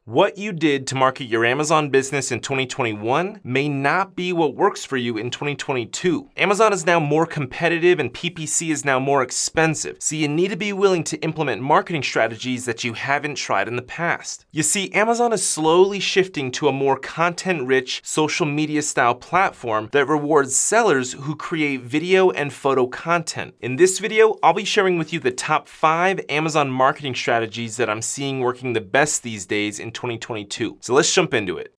What you did to market your Amazon business in 2021 may not be what works for you in 2022. Amazon is now more competitive and PPC is now more expensive, so you need to be willing to implement marketing strategies that you haven't tried in the past. You see, Amazon is slowly shifting to a more content-rich social media style platform that rewards sellers who create video and photo content. In this video, I'll be sharing with you the top 5 Amazon marketing strategies that I'm seeing working the best these days in 2022. So let's jump into it.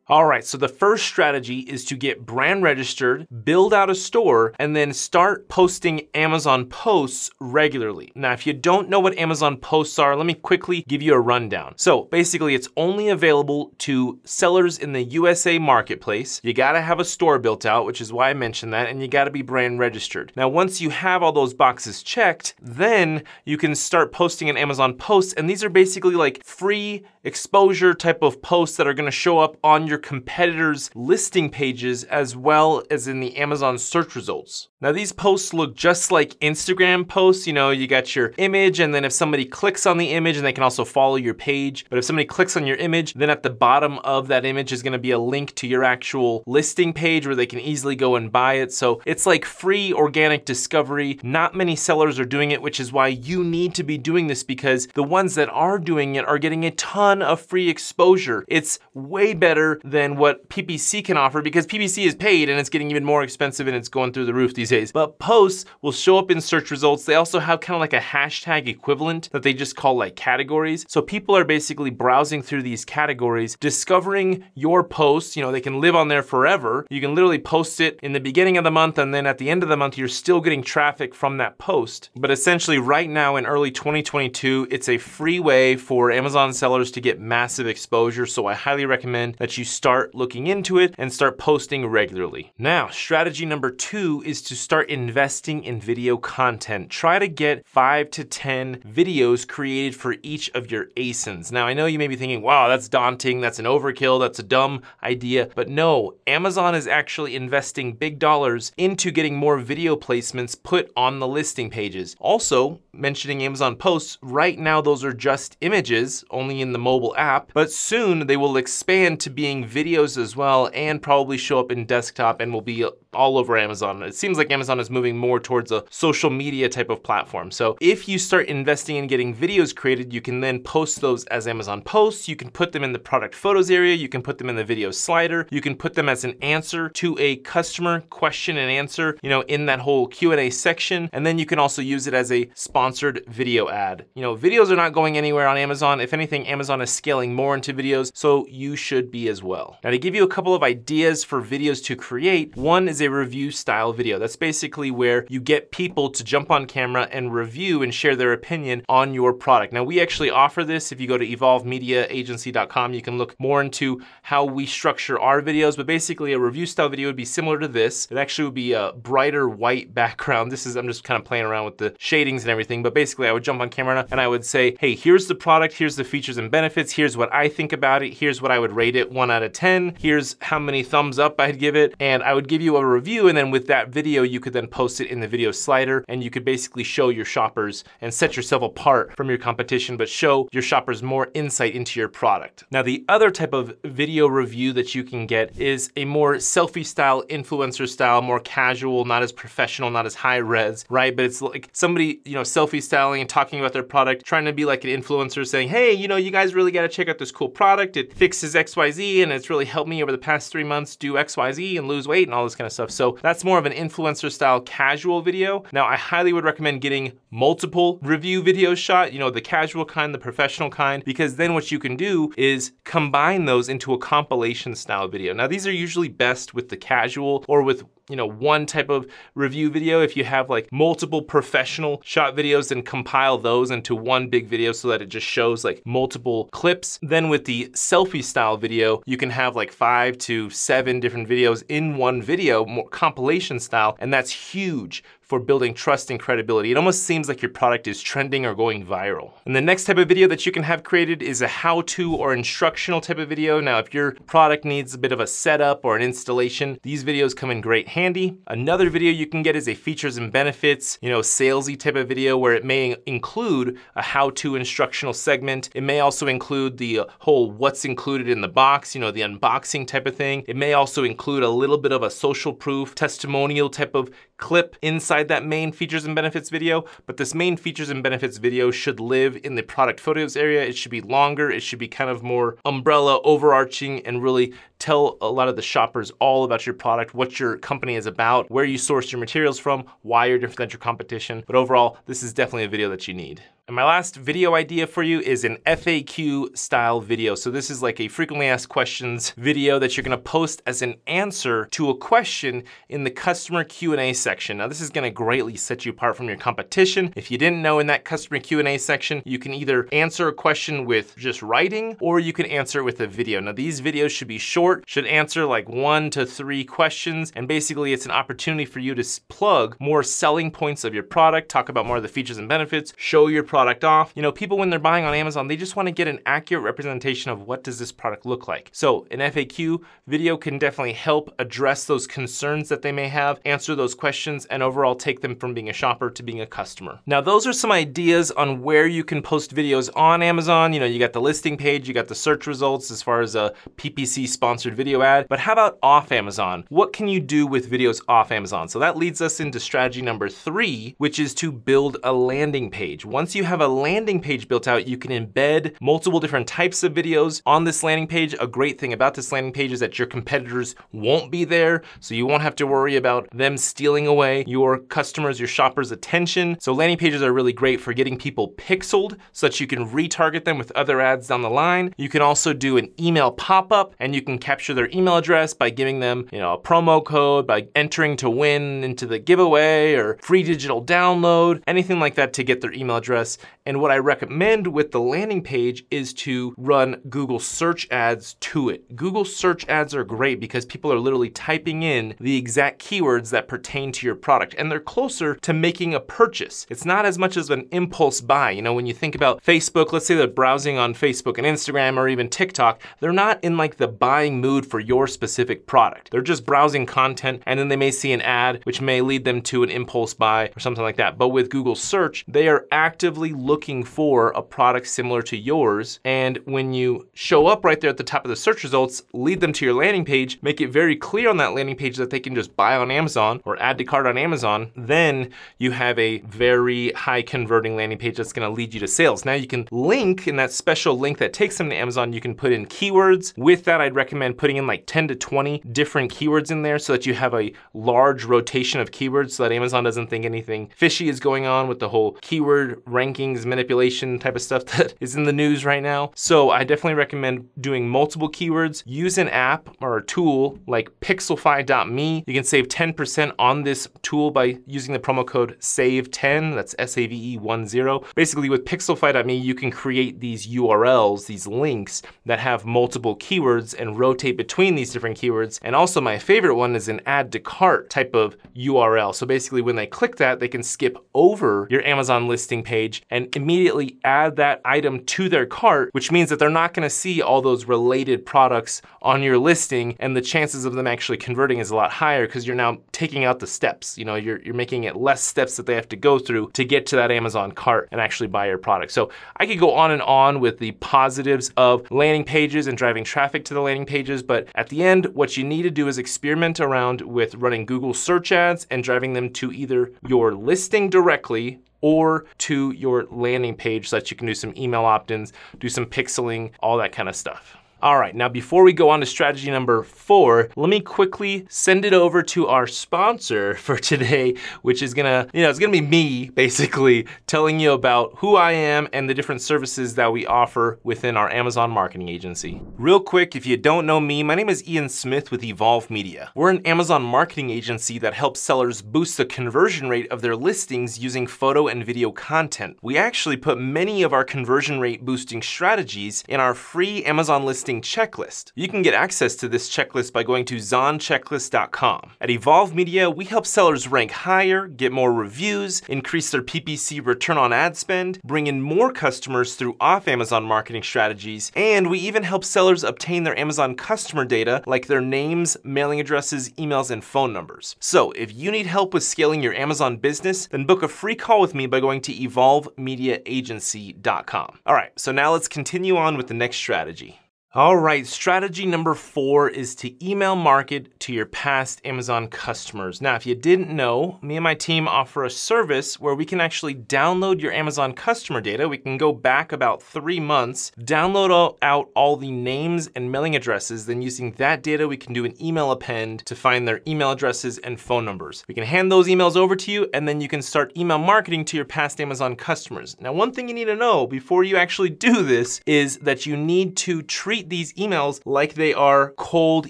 All right, so the first strategy is to get brand registered, build out a store, and then start posting Amazon posts regularly. Now, if you don't know what Amazon posts are, let me quickly give you a rundown. So basically, it's only available to sellers in the USA marketplace. You gotta have a store built out, which is why I mentioned that, and you gotta be brand registered. Now, once you have all those boxes checked, then you can start posting in Amazon posts, and these are basically like free exposure type of posts that are gonna show up on your competitors' listing pages as well as in the Amazon search results. Now these posts look just like Instagram posts. You know, you got your image, and then if somebody clicks on the image, and they can also follow your page, but if somebody clicks on your image, then at the bottom of that image is gonna be a link to your actual listing page where they can easily go and buy it. So it's like free organic discovery. Not many sellers are doing it, which is why you need to be doing this, because the ones that are doing it are getting a ton of free exposure. It's way better than what PPC can offer, because PPC is paid and it's getting even more expensive and it's going through the roof these days. But posts will show up in search results. They also have kind of like a hashtag equivalent that they just call like categories. So people are basically browsing through these categories, discovering your posts. You know, they can live on there forever. You can literally post it in the beginning of the month, and then at the end of the month, you're still getting traffic from that post. But essentially right now in early 2022, it's a free way for Amazon sellers to get massive exposure. So I highly recommend that you start looking into it and start posting regularly. Now, strategy number 2 is to start investing in video content. Try to get 5 to 10 videos created for each of your ASINs. Now, I know you may be thinking, wow, that's daunting, that's an overkill, that's a dumb idea, but no, Amazon is actually investing big dollars into getting more video placements put on the listing pages. Also, mentioning Amazon posts, right now those are just images, only in the mobile app, but soon they will expand to being videos as well, and probably show up in desktop and will be all over Amazon. It seems like Amazon is moving more towards a social media type of platform. So if you start investing in getting videos created, you can then post those as Amazon posts. You can put them in the product photos area. You can put them in the video slider. You can put them as an answer to a customer question and answer, you know, in that whole Q&A section. And then you can also use it as a sponsored video ad. You know, videos are not going anywhere on Amazon. If anything, Amazon is scaling more into videos, so you should be as well. Now, to give you a couple of ideas for videos to create, one is a review style video. That's basically where you get people to jump on camera and review and share their opinion on your product. Now, we actually offer this. If you go to evolvemediaagency.com, you can look more into how we structure our videos, but basically a review style video would be similar to this. It actually would be a brighter white background. I'm just kind of playing around with the shadings and everything, but basically I would jump on camera and I would say, hey, here's the product, here's the features and benefits, here's what I think about it, here's what I would rate it 1 out of 10, here's how many thumbs up I'd give it, and I would give you a review, and then with that video, you could then post it in the video slider, and you could basically show your shoppers and set yourself apart from your competition, but show your shoppers more insight into your product. Now, the other type of video review that you can get is a more selfie style, influencer style, more casual, not as professional, not as high res, right? But it's like somebody, you know, selfie styling and talking about their product, trying to be like an influencer saying, hey, you know, you guys really got to check out this cool product. It fixes XYZ, and it's really helped me over the past 3 months do XYZ and lose weight and all this kind of stuff. So that's more of an influencer style casual video. Now, I highly would recommend getting multiple review videos shot, you know, the casual kind, the professional kind, because then what you can do is combine those into a compilation style video. Now, these are usually best with the casual or with, you know, one type of review video. If you have like multiple professional shot videos, then compile those into one big video so that it just shows like multiple clips. Then with the selfie style video, you can have like 5 to 7 different videos in one video, more compilation style, and that's huge for building trust and credibility. It almost seems like your product is trending or going viral. And the next type of video that you can have created is a how-to or instructional type of video. Now, if your product needs a bit of a setup or an installation, these videos come in great handy. Another video you can get is a features and benefits, salesy type of video where it may include a how-to instructional segment. It may also include the whole what's included in the box, the unboxing type of thing. It may also include a little bit of a social proof, testimonial type of clip inside that main features and benefits video, but this main features and benefits video should live in the product photos area. It should be longer, it should be kind of more umbrella, overarching, and really tell a lot of the shoppers all about your product, what your company is about, where you source your materials from, why you're different than your competition. But overall, this is definitely a video that you need. And my last video idea for you is an FAQ style video. So this is like a frequently asked questions video that you're gonna post as an answer to a question in the customer Q&A section. Now this is gonna greatly set you apart from your competition. If you didn't know, in that customer Q&A section, you can either answer a question with just writing or you can answer it with a video. Now these videos should be short, should answer like 1 to 3 questions. And basically it's an opportunity for you to plug more selling points of your product, talk about more of the features and benefits, show your product off. People, when they're buying on Amazon, they just want to get an accurate representation of what does this product look like. So an FAQ video can definitely help address those concerns that they may have, answer those questions, and overall take them from being a shopper to being a customer. Now, those are some ideas on where you can post videos on Amazon. You got the listing page, you got the search results as far as a PPC sponsored video ad, but how about off Amazon? What can you do with videos off Amazon? So that leads us into strategy number 3, which is to build a landing page. Once you have a landing page built out, you can embed multiple different types of videos on this landing page. A great thing about this landing page is that your competitors won't be there, so you won't have to worry about them stealing away your customers, your shoppers' attention. So landing pages are really great for getting people pixeled so that you can retarget them with other ads down the line. You can also do an email pop-up, and you can capture their email address by giving them, a promo code, by entering to win into the giveaway or free digital download, anything like that to get their email address. And what I recommend with the landing page is to run Google search ads to it. Google search ads are great because people are literally typing in the exact keywords that pertain to your product, and they're closer to making a purchase. It's not as much as an impulse buy. When you think about Facebook, let's say they're browsing on Facebook and Instagram or even TikTok, they're not in like the buying mood for your specific product. They're just browsing content, and then they may see an ad which may lead them to an impulse buy or something like that. But with Google search, they are actively looking for a product similar to yours. And when you show up right there at the top of the search results, lead them to your landing page, make it very clear on that landing page that they can just buy on Amazon or add to cart on Amazon, then you have a very high converting landing page that's gonna lead you to sales. Now you can link in that special link that takes them to Amazon, you can put in keywords. With that, I'd recommend putting in like 10 to 20 different keywords in there so that you have a large rotation of keywords so that Amazon doesn't think anything fishy is going on with the whole keyword rankings manipulation type of stuff that is in the news right now. So I definitely recommend doing multiple keywords. Use an app or a tool like pixelfy.me. You can save 10% on this tool by using the promo code SAVE10, that's SAVE10. Basically with pixelfy.me, you can create these URLs, these links that have multiple keywords and rotate between these different keywords. And also my favorite one is an add to cart type of URL. So basically when they click that, they can skip over your Amazon listing page and immediately add that item to their cart, which means that they're not gonna see all those related products on your listing, and the chances of them actually converting is a lot higher because you're now taking out the steps. You're making it less steps that they have to go through to get to that Amazon cart and actually buy your product. So I could go on and on with the positives of landing pages and driving traffic to the landing pages, but at the end, what you need to do is experiment around with running Google search ads and driving them to either your listing directly or to your landing page so that you can do some email opt-ins, do some pixeling, all that kind of stuff. All right, now before we go on to strategy number 4, let me quickly send it over to our sponsor for today, which is gonna, it's gonna be me basically telling you about who I am and the different services that we offer within our Amazon marketing agency. Real quick, if you don't know me, my name is Ian Smith with Evolve Media. We're an Amazon marketing agency that helps sellers boost the conversion rate of their listings using photo and video content. We actually put many of our conversion rate boosting strategies in our free Amazon listing listing checklist. You can get access to this checklist by going to zonchecklist.com. At Evolve Media, we help sellers rank higher, get more reviews, increase their PPC return on ad spend, bring in more customers through off-Amazon marketing strategies, and we even help sellers obtain their Amazon customer data like their names, mailing addresses, emails, and phone numbers. So if you need help with scaling your Amazon business, then book a free call with me by going to evolvemediaagency.com. All right, so now let's continue on with the next strategy. All right, strategy number 4 is to email market to your past Amazon customers. Now, if you didn't know, me and my team offer a service where we can actually download your Amazon customer data. We can go back about 3 months, download out all the names and mailing addresses. Then using that data, we can do an email append to find their email addresses and phone numbers. We can hand those emails over to you, and then you can start email marketing to your past Amazon customers. Now, one thing you need to know before you actually do this is that you need to treat these emails like they are cold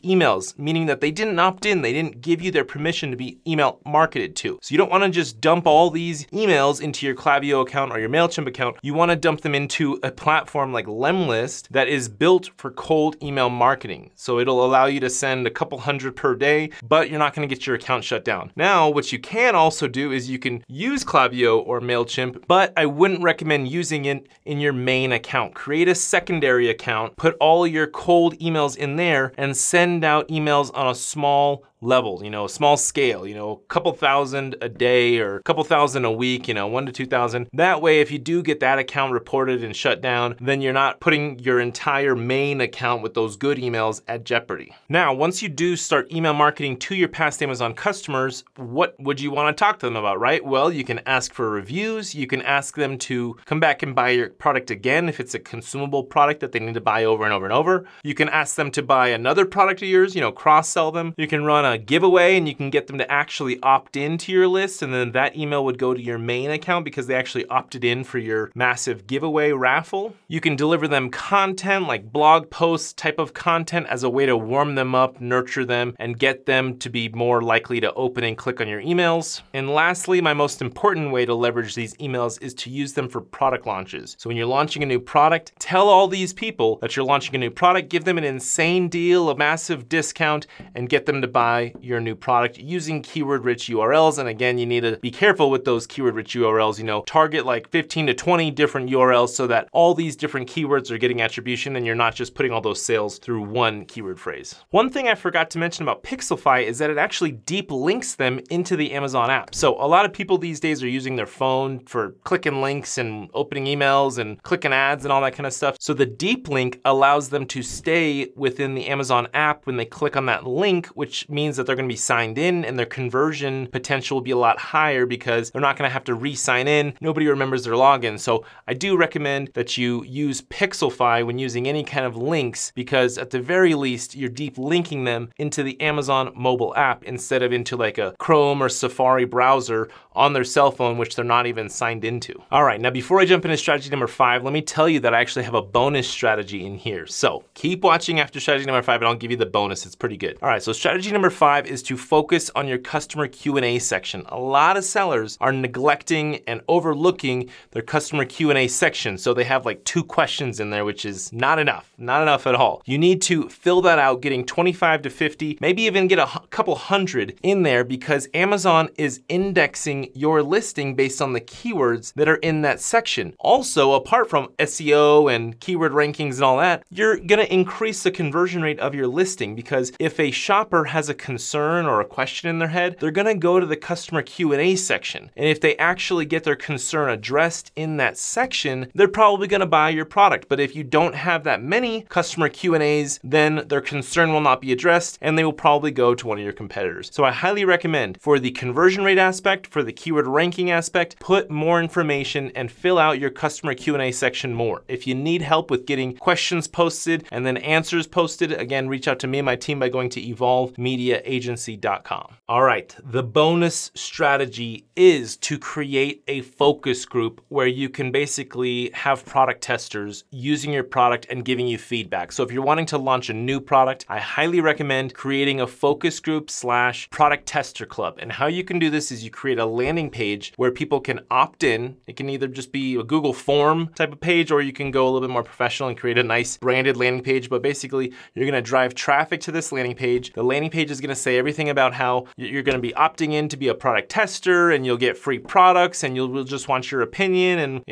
emails, meaning that they didn't opt in, they didn't give you their permission to be email marketed to. So you don't wanna just dump all these emails into your Klaviyo account or your MailChimp account. You wanna dump them into a platform like Lemlist that is built for cold email marketing. So it'll allow you to send a couple hundred per day, but you're not gonna get your account shut down. Now, what you can also do is you can use Klaviyo or MailChimp, but I wouldn't recommend using it in your main account. Create a secondary account, put all your cold emails in there, and send out emails on a small level, a small scale, a couple thousand a day or a couple thousand a week, 1 to 2,000. That way, if you do get that account reported and shut down, then you're not putting your entire main account with those good emails at jeopardy. Now, once you do start email marketing to your past Amazon customers, what would you want to talk to them about, right? Well, you can ask for reviews. You can ask them to come back and buy your product again if it's a consumable product that they need to buy over and over and over. You can ask them to buy another product of yours, cross-sell them. You can run a giveaway and you can get them to actually opt into your list, and then that email would go to your main account because they actually opted in for your massive giveaway raffle. You can deliver them content like blog posts type of content as a way to warm them up, nurture them, and get them to be more likely to open and click on your emails. And lastly, my most important way to leverage these emails is to use them for product launches. So when you're launching a new product, tell all these people that you're launching a new product, give them an insane deal, a massive discount, and get them to buy your new product using keyword-rich URLs. And again, you need to be careful with those keyword-rich URLs. Target like 15 to 20 different URLs so that all these different keywords are getting attribution and you're not just putting all those sales through one keyword phrase. One thing I forgot to mention about Pixelfy is that it actually deep links them into the Amazon app. So a lot of people these days are using their phone for clicking links and opening emails and clicking ads and all that kind of stuff. So the deep link allows them to stay within the Amazon app when they click on that link, which means that they're gonna be signed in and their conversion potential will be a lot higher because they're not gonna have to re-sign in. Nobody remembers their login. So I do recommend that you use Pixelfy when using any kind of links, because at the very least, you're deep linking them into the Amazon mobile app instead of into like a Chrome or Safari browser on their cell phone, which they're not even signed into. All right, now before I jump into strategy number 5, let me tell you that I actually have a bonus strategy in here. So keep watching after strategy number 5 and I'll give you the bonus. It's pretty good. All right, so strategy number 5 is to focus on your customer Q&A section. A lot of sellers are neglecting and overlooking their customer Q&A section. So they have like 2 questions in there, which is not enough at all. You need to fill that out, getting 25 to 50, maybe even get a couple hundred in there, because Amazon is indexing your listing based on the keywords that are in that section. Also, apart from SEO and keyword rankings and all that, you're gonna increase the conversion rate of your listing, because if a shopper has a concern or a question in their head, they're gonna go to the customer Q&A section. And if they actually get their concern addressed in that section, they're probably gonna buy your product. But if you don't have that many customer Q&As, then their concern will not be addressed and they will probably go to one of your competitors. So I highly recommend, for the conversion rate aspect, for the keyword ranking aspect, put more information and fill out your customer Q&A section more. If you need help with getting questions posted and then answers posted, again, reach out to me and my team by going to evolvemediaagency.com. multimediaagency.com. All right, the bonus strategy is to create a focus group where you can basically have product testers using your product and giving you feedback. So if you're wanting to launch a new product, I highly recommend creating a focus group / product tester club. And how you can do this is you create a landing page where people can opt in. It can either just be a Google form type of page, or you can go a little bit more professional and create a nice branded landing page. But basically, you're gonna drive traffic to this landing page. The landing page is gonna say everything about how you're gonna be opting in to be a product tester, and you'll get free products, and you'll just want your opinion, and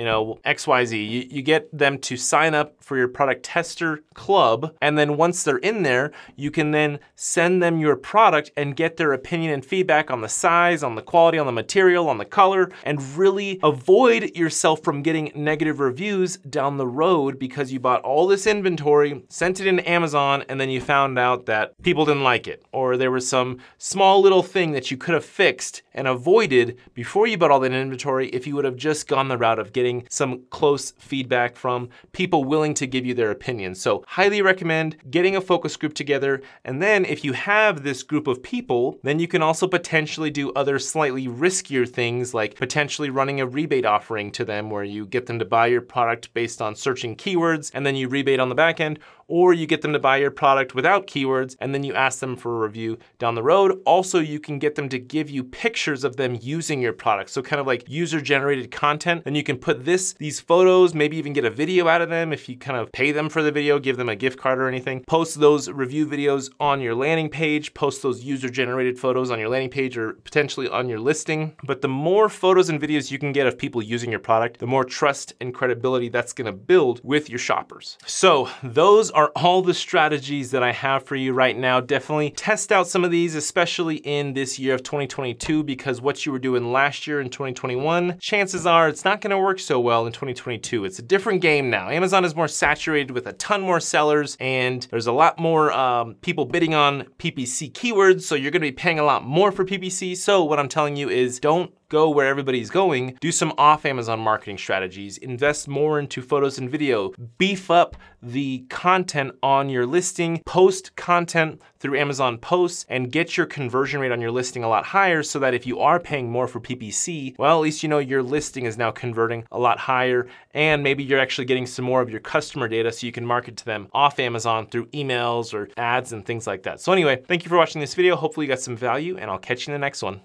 XYZ. You get them to sign up for your product tester club, and then once they're in there, you can then send them your product and get their opinion and feedback on the size, on the quality, on the material, on the color, and really avoid yourself from getting negative reviews down the road because you bought all this inventory, sent it into Amazon, and then you found out that people didn't like it, or there was some small little thing that you could have fixed and avoided before you bought all that inventory if you would have just gone the route of getting some close feedback from people willing to give you their opinion. So highly recommend getting a focus group together, and then if you have this group of people, then you can also potentially do other slightly riskier things, like potentially running a rebate offering to them where you get them to buy your product based on searching keywords and then you rebate on the back end, or you get them to buy your product without keywords and then you ask them for a review down the road. Also, you can get them to give you pictures of them using your product. So kind of like user-generated content, and you can put these photos, maybe even get a video out of them if you kind of pay them for the video, give them a gift card or anything. Post those review videos on your landing page, post those user-generated photos on your landing page or potentially on your listing. But the more photos and videos you can get of people using your product, the more trust and credibility that's gonna build with your shoppers. So those are all the strategies that I have for you right now. Definitely test out some of these, especially in this year of 2022, because what you were doing last year in 2021, chances are it's not gonna work so well in 2022. It's a different game now. Amazon is more saturated with a ton more sellers, and there's a lot more people bidding on PPC keywords, so you're gonna be paying a lot more for PPC. So what I'm telling you is don't go where everybody's going. Do some off Amazon marketing strategies, invest more into photos and video, beef up the content on your listing, post content through Amazon posts, and get your conversion rate on your listing a lot higher so that if you are paying more for PPC, well, at least you know your listing is now converting a lot higher, and maybe you're actually getting some more of your customer data so you can market to them off Amazon through emails or ads and things like that. So anyway, thank you for watching this video. Hopefully you got some value, and I'll catch you in the next one.